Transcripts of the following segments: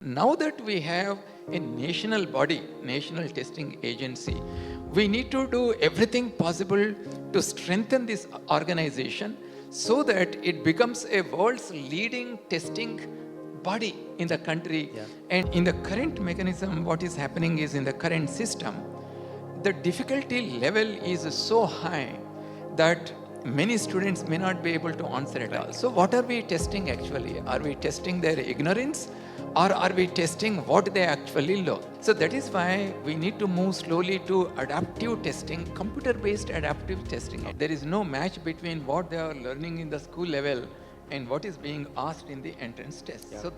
Now that we have a national body, national testing agency, we need to do everything possible to strengthen this organization so that it becomes a world's leading testing body in the country. Yeah. And in the current mechanism, what is happening is in the current system, the difficulty level is so high that many students may not be able to answer at all. So what are we testing actually? Are we testing their ignorance or are we testing what they actually learn? So that is why we need to move slowly to adaptive testing, computer-based adaptive testing. There is no match between what they are learning in the school level and what is being asked in the entrance test. Yeah. So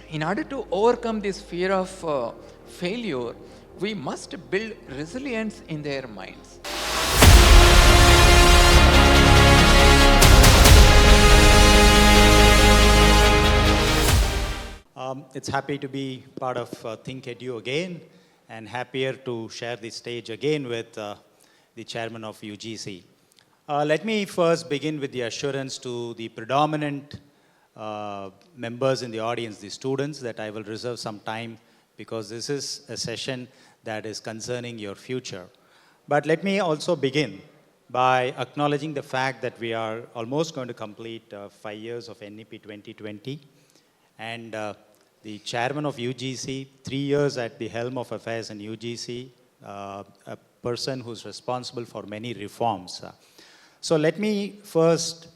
in order to overcome this fear of failure, we must build resilience in their minds. It's happy to be part of ThinkEdu again, and happier to share the stage again with the chairman of UGC. Let me first begin with the assurance to the predominant members in the audience, the students, that I will reserve some time because this is a session that is concerning your future. But let me also begin by acknowledging the fact that we are almost going to complete 5 years of NEP 2020. And the chairman of UGC, 3 years at the helm of affairs in UGC, a person who's responsible for many reforms. So let me first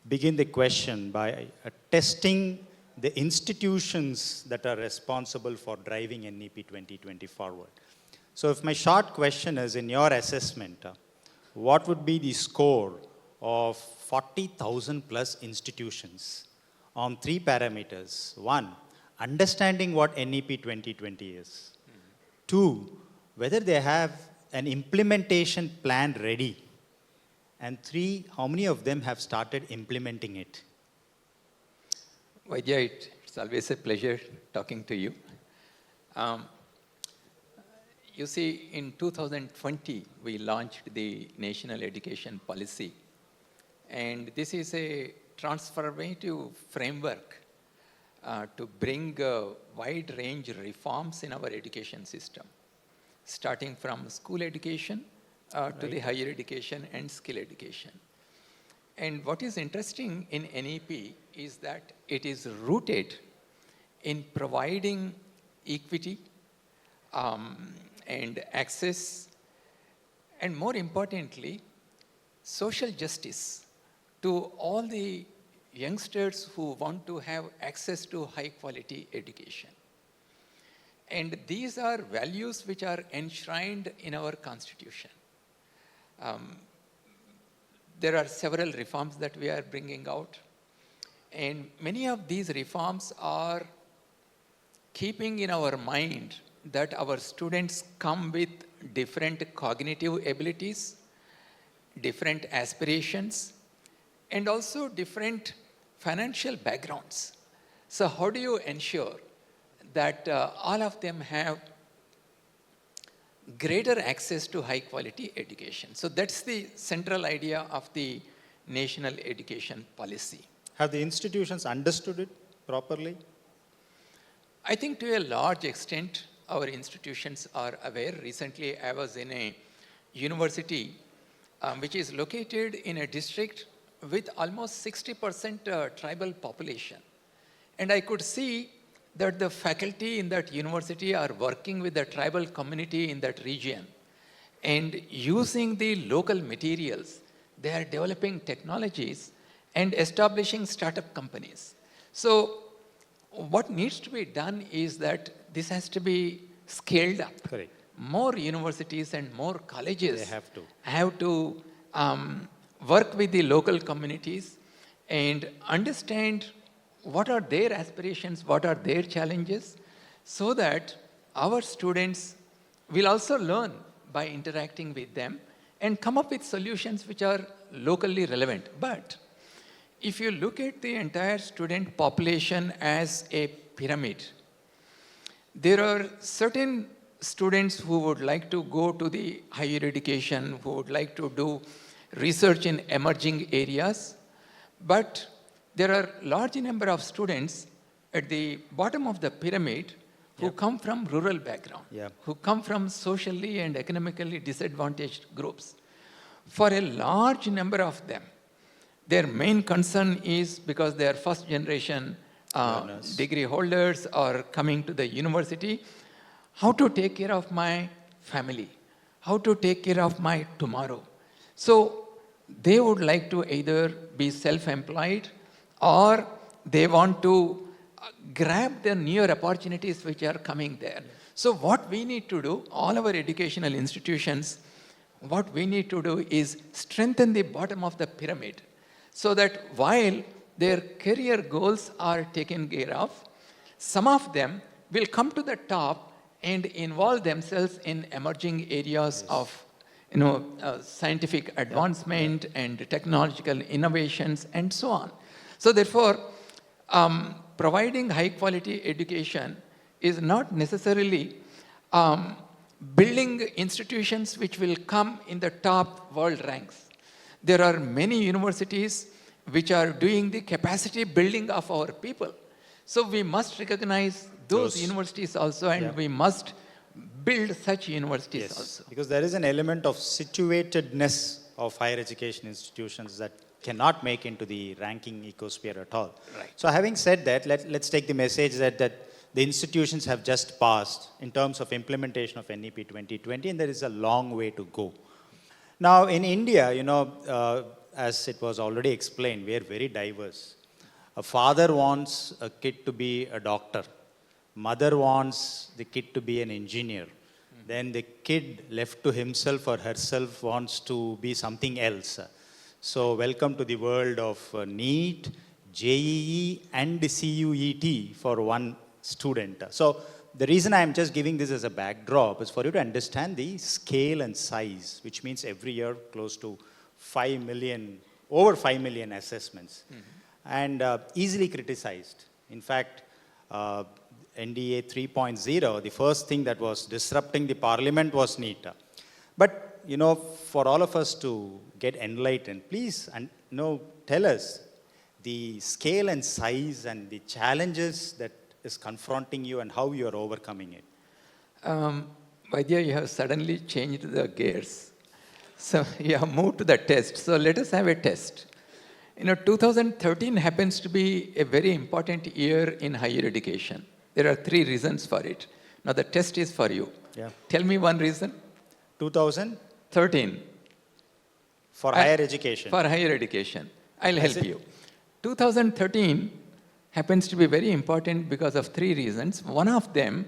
begin the question by testing the institutions that are responsible for driving NEP 2020 forward. So if my short question is, in your assessment, what would be the score of 40,000 plus institutions on 3 parameters? 1, understanding what NEP 2020 is. 2, whether they have an implementation plan ready. And 3, how many of them have started implementing it? Vaidya, it's always a pleasure talking to you. You see, in 2020, we launched the National Education Policy. And this is a transformative framework to bring wide range reforms in our education system, starting from school education to the higher education and skill education. And what is interesting in NEP is that it is rooted in providing equity and access, and more importantly, social justice to all the youngsters who want to have access to high quality education. And these are values which are enshrined in our constitution. There are several reforms that we are bringing out, and many of these reforms are keeping in our mind that our students come with different cognitive abilities, different aspirations, and also different financial backgrounds. So how do you ensure that all of them have greater access to high quality education? So that's the central idea of the National Education Policy. Have the institutions understood it properly? I think to a large extent, our institutions are aware. Recently, I was in a university which is located in a district with almost 60% tribal population. And I could see that the faculty in that university are working with the tribal community in that region. And using the local materials, they are developing technologies and establishing startup companies. So what needs to be done is that this has to be scaled up. Correct. More universities and more colleges They have to work with the local communities and understand what are their aspirations, what are their challenges, so that our students will also learn by interacting with them and come up with solutions which are locally relevant. But if you look at the entire student population as a pyramid, there are certain students who would like to go to the higher education, who would like to do research in emerging areas, but there are large number of students at the bottom of the pyramid who come from rural background, who come from socially and economically disadvantaged groups. For a large number of them, their main concern is because they are first generation degree holders or coming to the university, how to take care of my family, how to take care of my tomorrow. So they would like to either be self-employed or they want to grab the newer opportunities which are coming there. So what we need to do, all our educational institutions, what we need to do is strengthen the bottom of the pyramid so that while their career goals are taken care of, some of them will come to the top and involve themselves in emerging areas of scientific advancement and technological innovations and so on. So therefore, providing high quality education is not necessarily building institutions which will come in the top world ranks. There are many universities which are doing the capacity building of our people. So we must recognize those universities also, and we must build such universities also. Because there is an element of situatedness of higher education institutions that cannot make into the ranking ecosphere at all. Right. So having said that, let's take the message that the institutions have just passed in terms of implementation of NEP 2020, and there is a long way to go. Now in India, as it was already explained, we are very diverse. A father wants a kid to be a doctor. Mother wants the kid to be an engineer. Then the kid left to himself or herself wants to be something else. So welcome to the world of NEET, JEE and CUET for one student. So the reason I am just giving this as a backdrop is for you to understand the scale and size, which means every year close to 5 million, over 5 million assessments, and easily criticized. In fact, NDA 3.0, the first thing that was disrupting the parliament was NEET. But, for all of us to get enlightened, please tell us the scale and size and the challenges that is confronting you and how you are overcoming it. Vaidya, you have suddenly changed the gears. So you have moved to the test. So let us have a test. 2013 happens to be a very important year in higher education. There are 3 reasons for it. Now the test is for you. Tell me one reason. 2013. For higher education. For higher education. I'll help you. 2013 happens to be very important because of 3 reasons. One of them,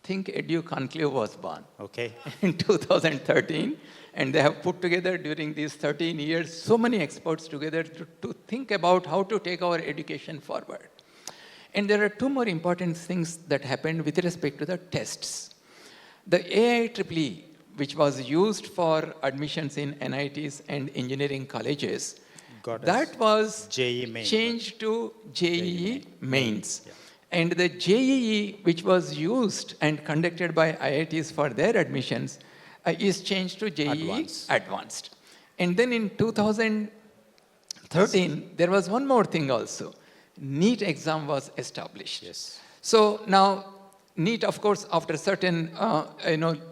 ThinkEdu conclave was born. Okay. In 2013, and they have put together during these 13 years so many experts together to think about how to take our education forward. And there are 2 more important things that happened with respect to the tests. The AIEEE, which was used for admissions in NITs and engineering colleges, that was changed to JEE Mains. And the JEE, which was used and conducted by IITs for their admissions, is changed to JEE Advanced. And then in 2013, there was one more thing also. NEET exam was established. So now, NEET, of course, after certain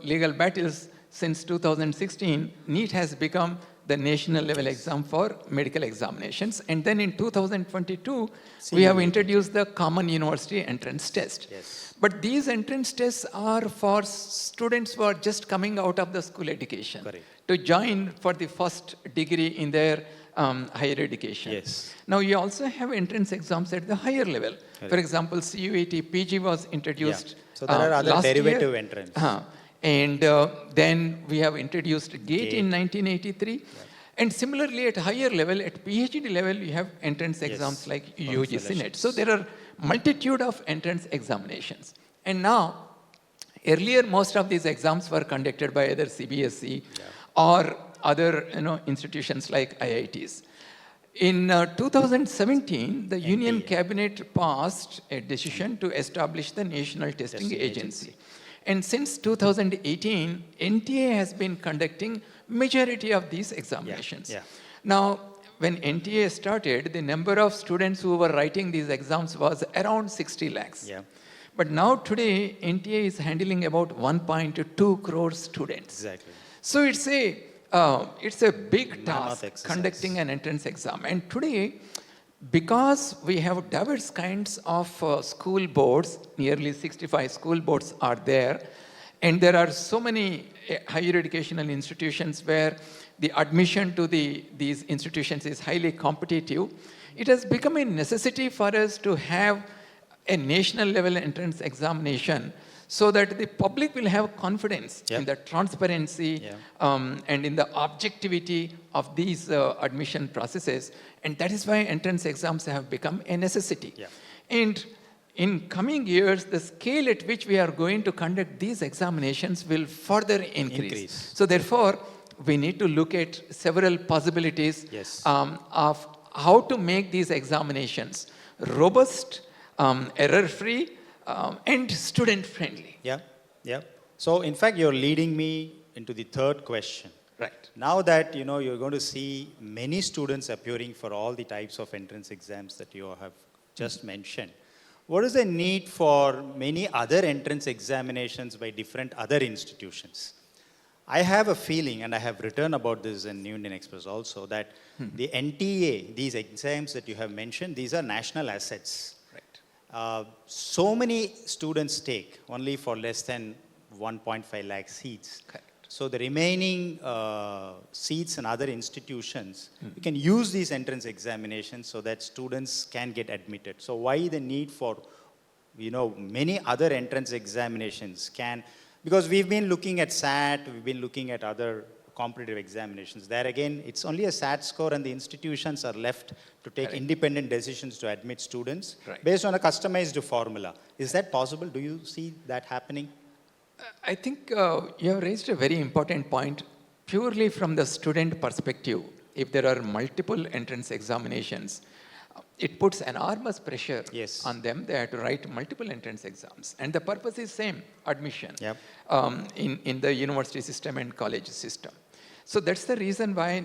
legal battles since 2016, NEET has become the national level exam for medical examinations. And then in 2022, we have introduced the Common University Entrance Test. But these entrance tests are for students who are just coming out of the school education to join for the first degree in their higher education. Now you also have entrance exams at the higher level. For example, CUET PG was introduced So there are other derivative entrance. And then we have introduced GATE in 1983. And similarly, at higher level, at PhD level, you have entrance exams like UGC NET. So there are multitude of entrance examinations. And now, earlier, most of these exams were conducted by either CBSE or other institutions like IITs. In 2017, the Union Cabinet passed a decision to establish the National Testing Agency. And since 2018, NTA has been conducting majority of these examinations. Now, when NTA started, the number of students who were writing these exams was around 60 lakhs. But now today, NTA is handling about 1.2 crore students. Exactly. So it's a big Mammoth task exercise. conducting an entrance exam. And today, because we have diverse kinds of school boards, nearly 65 school boards are there, and there are so many higher educational institutions where the admission to these institutions is highly competitive, it has become a necessity for us to have a national level entrance examination so that the public will have confidence in the transparency and in the objectivity of these admission processes. And that is why entrance exams have become a necessity. And in coming years, the scale at which we are going to conduct these examinations will further increase. So therefore, we need to look at several possibilities of how to make these examinations robust, error-free, and student-friendly. So in fact, you're leading me into the third question. Right. Now that you're going to see many students appearing for all the types of entrance exams that you have just mentioned, what is the need for many other entrance examinations by different other institutions? I have a feeling, and I have written about this in New Indian Express also, that the NTA, these exams that you have mentioned, these are national assets. Right. So many students take only for less than 1.5 lakh seats. Correct. So the remaining seats in other institutions, you can use these entrance examinations so that students can get admitted. So why the need for, many other entrance examinations because we've been looking at SAT, we've been looking at other competitive examinations. There again, it's only a SAT score and the institutions are left to take independent decisions to admit students based on a customized formula. Is that possible? Do you see that happening? I think you have raised a very important point purely from the student perspective. If there are multiple entrance examinations, it puts enormous pressure on them. They have to write multiple entrance exams. And the purpose is same, admission in the university system and college system. So that's the reason why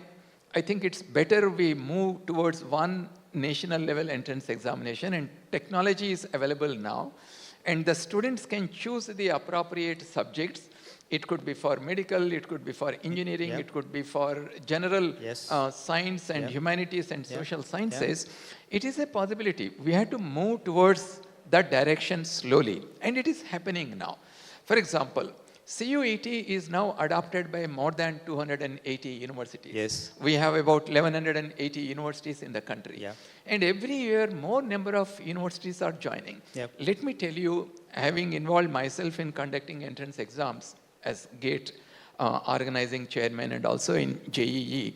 I think it's better we move towards one national level entrance examination, and technology is available now. And the students can choose the appropriate subjects. It could be for medical, it could be for engineering, it could be for general science and humanities and social sciences. It is a possibility. We have to move towards that direction slowly. And it is happening now. For example, CUET is now adopted by more than 280 universities. We have about 1180 universities in the country. And every year, more number of universities are joining. Let me tell you, having involved myself in conducting entrance exams as GATE organizing chairman and also in JEE,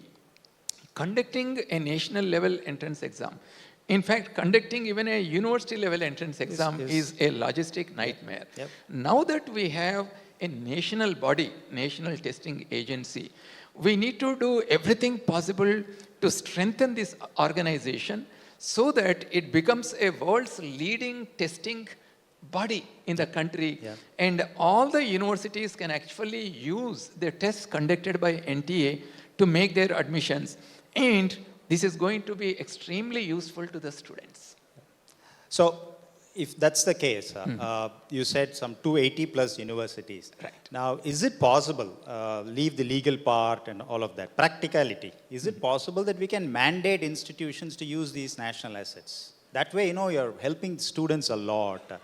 conducting a national level entrance exam, in fact, conducting even a university level entrance exam is a logistic nightmare. Now that we have a national body, national testing agency, we need to do everything possible to strengthen this organization so that it becomes a world's leading testing body in the country. And all the universities can actually use the tests conducted by NTA to make their admissions. And this is going to be extremely useful to the students. So, if that's the case, you said some 280 plus universities. Now, is it possible, leave the legal part and all of that, practicality, is it possible that we can mandate institutions to use these national assets? That way, you're helping students a lot.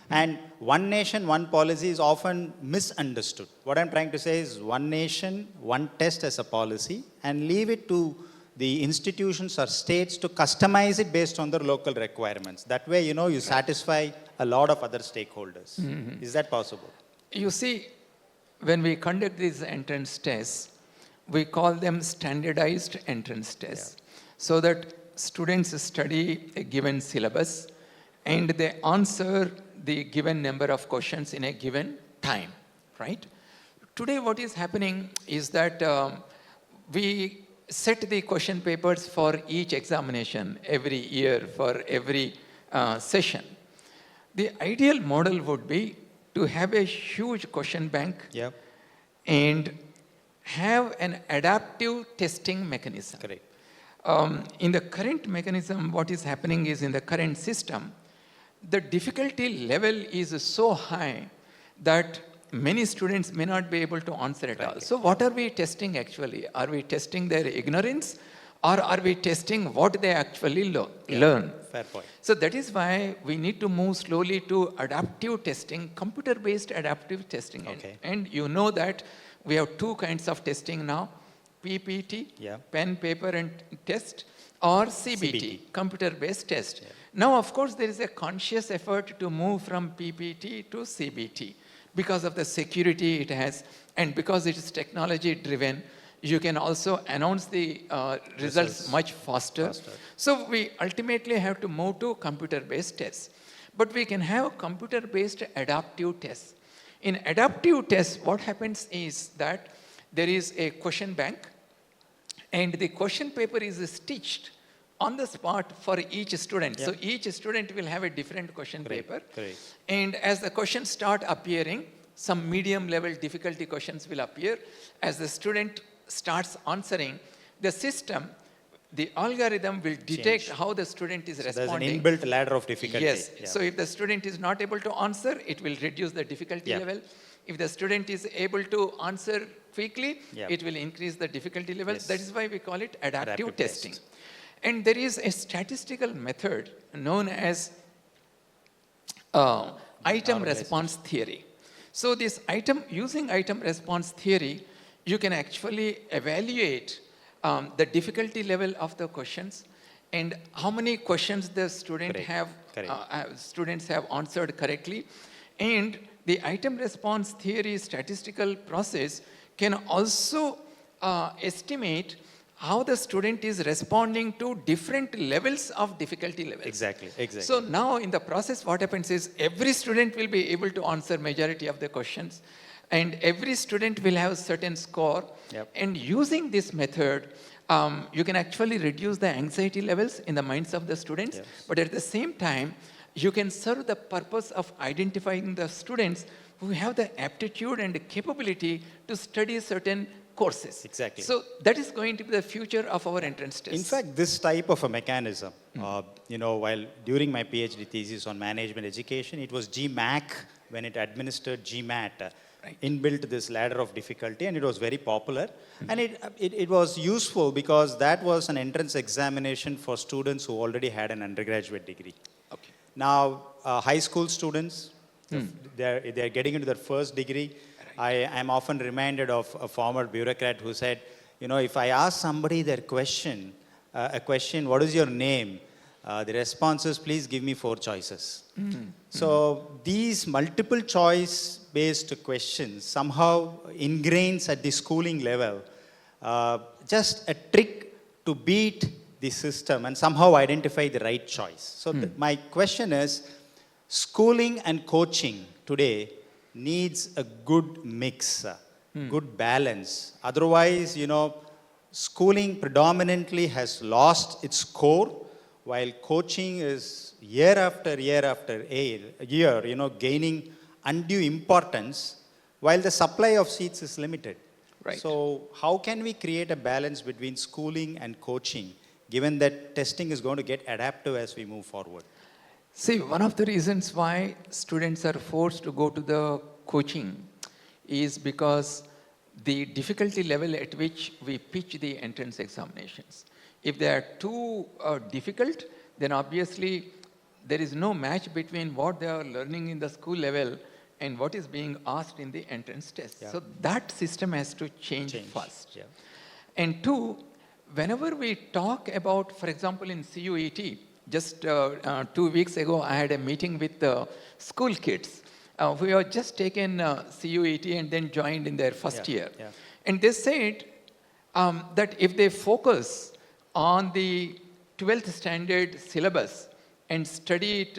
And one nation, one policy is often misunderstood. What I'm trying to say is one nation, one test as a policy, and leave it to the institutions or states to customize it based on their local requirements. That way, you satisfy a lot of other stakeholders. Is that possible? You see, when we conduct these entrance tests, we call them standardized entrance tests. So that students study a given syllabus and they answer the given number of questions in a given time, right? Today, what is happening is that we set the question papers for each examination every year, for every session. The ideal model would be to have a huge question bank and have an adaptive testing mechanism. In the current mechanism, what is happening is in the current system, the difficulty level is so high that many students may not be able to answer at all. So what are we testing actually? Are we testing their ignorance, or are we testing what they actually learn? Fair point. So that is why we need to move slowly to adaptive testing, computer-based adaptive testing. Okay. And you know that we have two kinds of testing now, PPT, pen, paper and test, or CBT, computer-based test. Now, of course, there is a conscious effort to move from PPT to CBT because of the security it has, and because it is technology-driven. You can also announce the results much faster. So we ultimately have to move to computer-based tests. But we can have computer-based adaptive tests. In adaptive tests, what happens is that there is a question bank, and the question paper is stitched on the spot for each student. So each student will have a different question paper. And as the questions start appearing, some medium level difficulty questions will appear. As the student starts answering, the system, the algorithm will detect how the student is responding. There's an inbuilt ladder of difficulty. Yes. So if the student is not able to answer, it will reduce the difficulty level. If the student is able to answer quickly, it will increase the difficulty level. That is why we call it adaptive testing. And there is a statistical method known as item response theory. So this using item response theory, you can actually evaluate the difficulty level of the questions and how many questions the student students have answered correctly. And the item response theory statistical process can also estimate how the student is responding to different levels of difficulty levels. Exactly. So now in the process, what happens is every student will be able to answer majority of the questions, and every student will have a certain score. And using this method, you can actually reduce the anxiety levels in the minds of the students, but at the same time, you can serve the purpose of identifying the students who have the aptitude and capability to study certain courses. Exactly. So that is going to be the future of our entrance tests. In fact, this type of a mechanism, while during my PhD thesis on management education, it was GMAC when it administered GMAT, inbuilt this ladder of difficulty, and it was very popular. And it was useful because that was an entrance examination for students who already had an undergraduate degree. Now, high school students, they're getting into their first degree. I am often reminded of a former bureaucrat who said, if I ask somebody their question, what is your name? The response is, please give me 4 choices. So these multiple choice based questions somehow ingrains at the schooling level, just a trick to beat the system and somehow identify the right choice. So my question is, schooling and coaching today needs a good mix, good balance. Otherwise, schooling predominantly has lost its core, while coaching is year after year, gaining undue importance, while the supply of seats is limited. So how can we create a balance between schooling and coaching, given that testing is going to get adaptive as we move forward? See, one of the reasons why students are forced to go to the coaching is because the difficulty level at which we pitch the entrance examinations. If they are too difficult, then obviously there is no match between what they are learning in the school level and what is being asked in the entrance test. So that system has to change first. And 2, whenever we talk about, for example, in CUET, just 2 weeks ago, I had a meeting with school kids who have just taken CUET and then joined in their first year. And they said that if they focus on the 12th standard syllabus and study it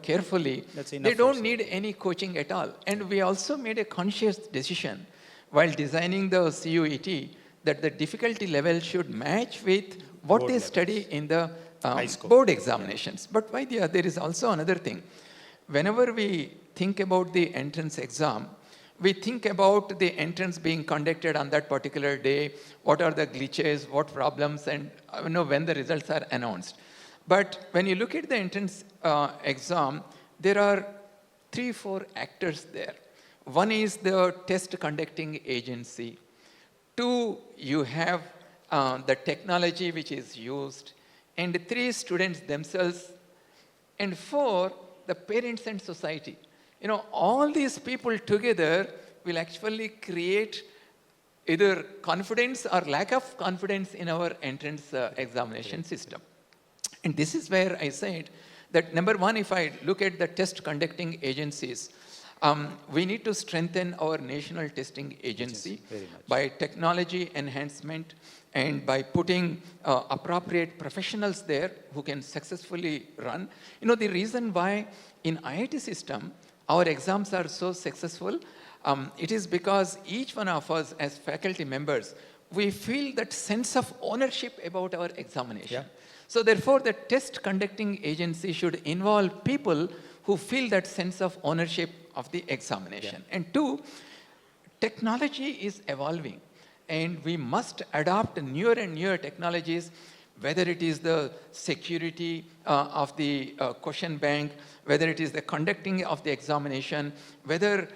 carefully, they don't need any coaching at all. And we also made a conscious decision while designing the CUET that the difficulty level should match with what they study in the board examinations. But Vaidya, there is also another thing. Whenever we think about the entrance exam, we think about the entrance being conducted on that particular day, what are the glitches, what problems, and when the results are announced. But when you look at the entrance exam, there are 3-4 actors there. One is the test conducting agency. 2, you have the technology which is used. And 3, students themselves. And 4, the parents and society. All these people together will actually create either confidence or lack of confidence in our entrance examination system. And this is where I said that number one, if I look at the test conducting agencies, we need to strengthen our national testing agency by technology enhancement and by putting appropriate professionals there who can successfully run. The reason why in IIT system, our exams are so successful, it is because each one of us as faculty members, we feel that sense of ownership about our examination. Yeah. So therefore, the test conducting agency should involve people who feel that sense of ownership of the examination. Yeah. And 2, technology is evolving, and we must adopt newer and newer technologies, whether it is the security of the question bank, whether it is the conducting of the examination, whether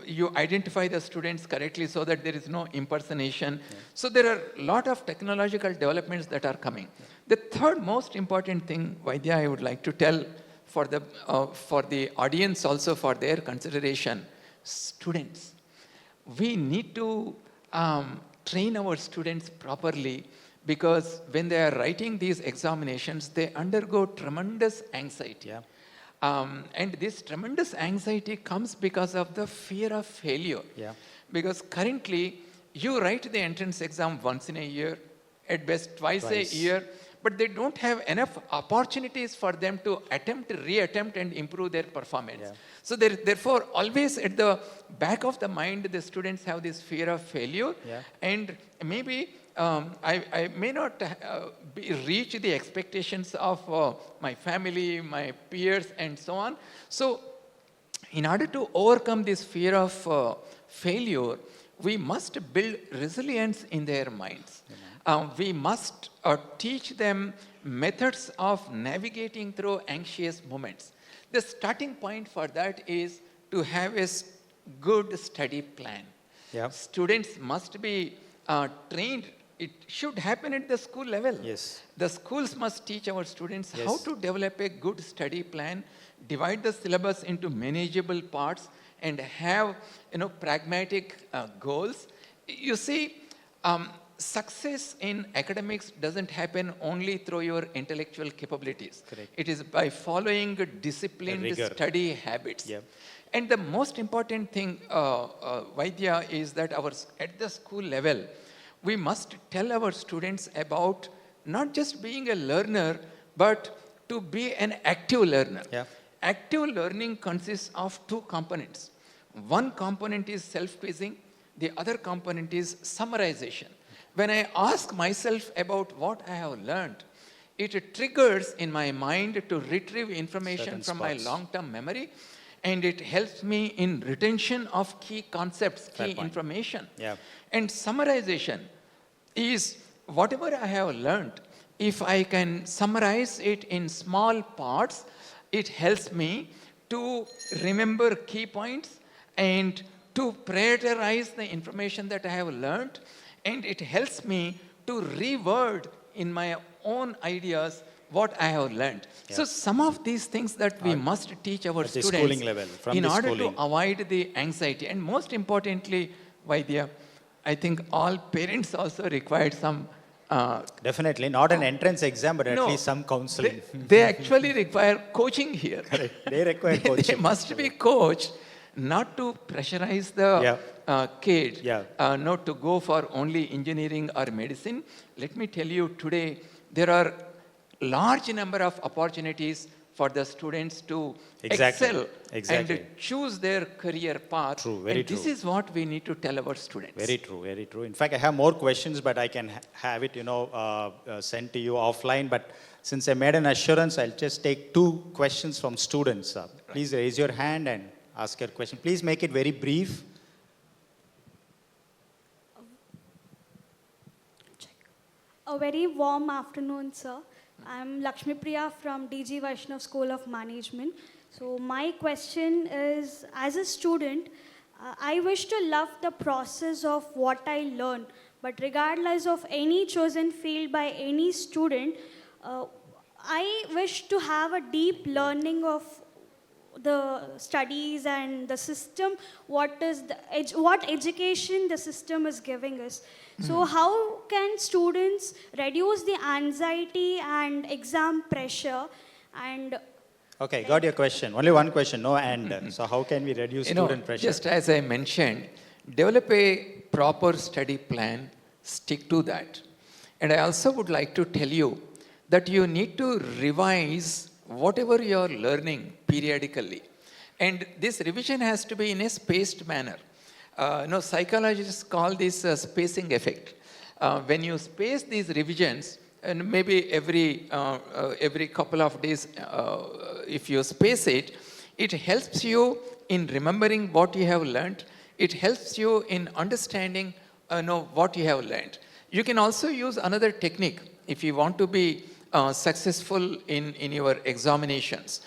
you identify the students correctly so that there is no impersonation. Yeah. So there are a lot of technological developments that are coming. Yeah. The third most important thing, Vaidya, I would like to tell for the audience also for their consideration, students. We need to train our students properly, because when they are writing these examinations, they undergo tremendous anxiety. Yeah. And this tremendous anxiety comes because of the fear of failure. Yeah. Because currently, you write the entrance exam once in a year, at best twice a year, but they don't have enough opportunities for them to reattempt and improve their performance. Yeah. So therefore, always at the back of the mind, the students have this fear of failure. Yeah. And maybe I may not reach the expectations of my family, my peers, and so on. So in order to overcome this fear of failure, we must build resilience in their minds. We must teach them methods of navigating through anxious moments. The starting point for that is to have a good study plan. Yep. Students must be trained. It should happen at the school level. Yes. The schools must teach our students how to develop a good study plan, divide the syllabus into manageable parts, and have pragmatic goals. You see, success in academics doesn't happen only through your intellectual capabilities. Correct. It is by following disciplined study habits. Yep. And the most important thing, Vaidya, is that at the school level, we must tell our students about not just being a learner, but to be an active learner. Yeah. Active learning consists of 2 components. One component is self-quizzing, the other component is summarization. When I ask myself about what I have learned, it triggers in my mind to retrieve information from my long-term memory, and it helps me in retention of key concepts, key information. Yeah. And summarization is whatever I have learned, if I can summarize it in small parts, it helps me to remember key points and to prioritize the information that I have learned, and it helps me to reword in my own ideas what I have learned. Yeah. So some of these things that we must teach our students schooling level, in order to avoid the anxiety. And most importantly, Vaidya, I think all parents also require some definitely not an entrance exam, but at least some counseling. They actually require coaching here. Correct. They require coaching. They must be coached not to pressurize the kid, not to go for only engineering or medicine. Let me tell you, today there are large number of opportunities for the students to excel and choose their career path. True, very true. This is what we need to tell our students. Very true, very true. In fact, I have more questions, but I can have it, sent to you offline. But since I made an assurance, I'll just take 2 questions from students. Please raise your hand and ask your question. Please make it very brief. A very warm afternoon, sir. I'm Lakshmi Priya from DG Vaishnav School of Management. So my question is, as a student, I wish to love the process of what I learn, but regardless of any chosen field by any student, I wish to have a deep learning of the studies and the system, what education the system is giving us. So how can students reduce the anxiety and exam pressure and Okay, got your question. Only one question, no and. So how can we reduce student pressure? Just as I mentioned, develop a proper study plan, stick to that. And I also would like to tell you that you need to revise whatever you are learning periodically. And this revision has to be in a spaced manner. Psychologists call this spacing effect. When you space these revisions, and maybe every couple of days, if you space it, it helps you in remembering what you have learned. It helps you in understanding what you have learned. You can also use another technique if you want to be successful in your examinations.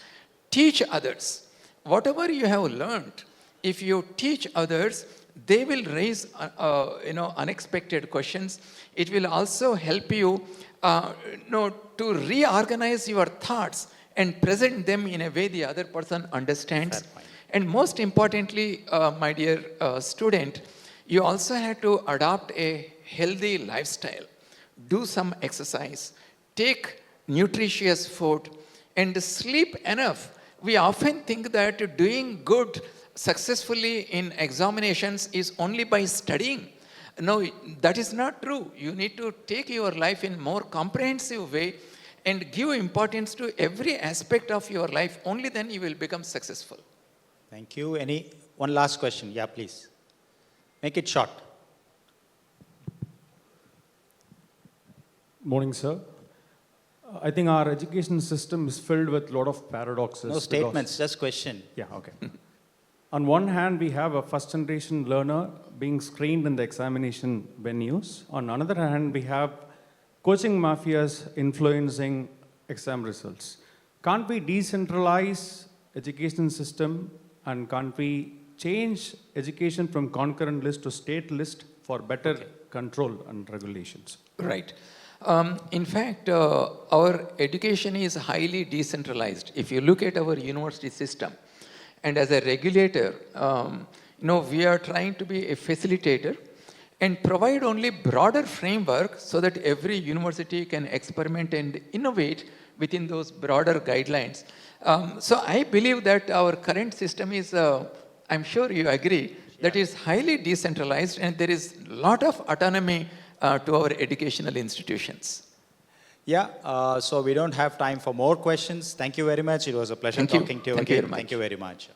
Teach others. Whatever you have learned, if you teach others, they will raise unexpected questions. It will also help you to reorganize your thoughts and present them in a way the other person understands. And most importantly, my dear student, you also have to adopt a healthy lifestyle. Do some exercise, take nutritious food, and sleep enough. We often think that doing good successfully in examinations is only by studying. No, that is not true. You need to take your life in more comprehensive way and give importance to every aspect of your life. Only then you will become successful. Thank you. One last question? Yeah, please. Make it short. Morning, sir. I think our education system is filled with a lot of paradoxes. No statements, just question. Yeah, okay. On one hand, we have a first generation learner being screened in the examination venues. On another hand, we have coaching mafias influencing exam results. Can't we decentralize education system and can't we change education from concurrent list to state list for better control and regulations? Right. In fact, our education is highly decentralized. If you look at our university system, and as a regulator, we are trying to be a facilitator and provide only broader framework so that every university can experiment and innovate within those broader guidelines. So I believe that our current system is, I'm sure you agree, that is highly decentralized and there is a lot of autonomy to our educational institutions. Yeah, so we don't have time for more questions. Thank you very much. It was a pleasure talking to you again. Thank you very much.